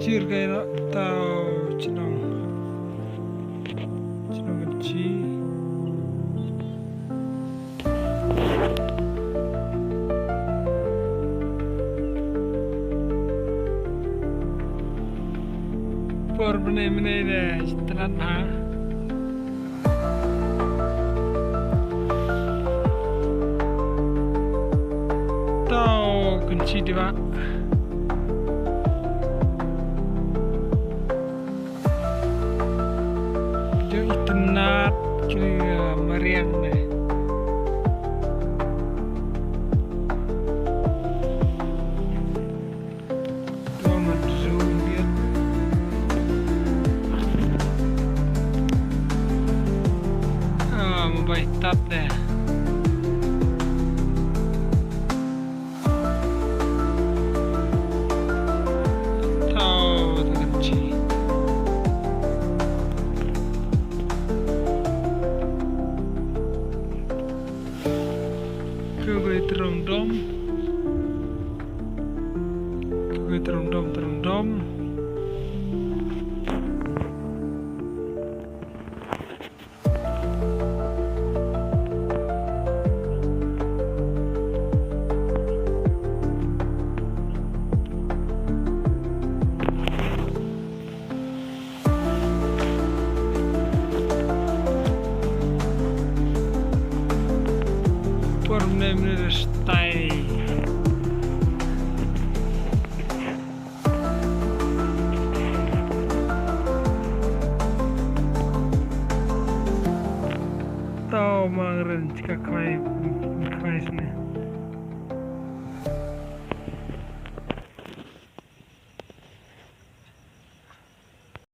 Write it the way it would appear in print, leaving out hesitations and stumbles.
kecil kayak tahu cenong kecil. Por benar-benar deh, telat mah. Tahu kunci dia. Dia itenat kira meriang deh. Baik tap deh. Tahu kunci. Kue terong dom.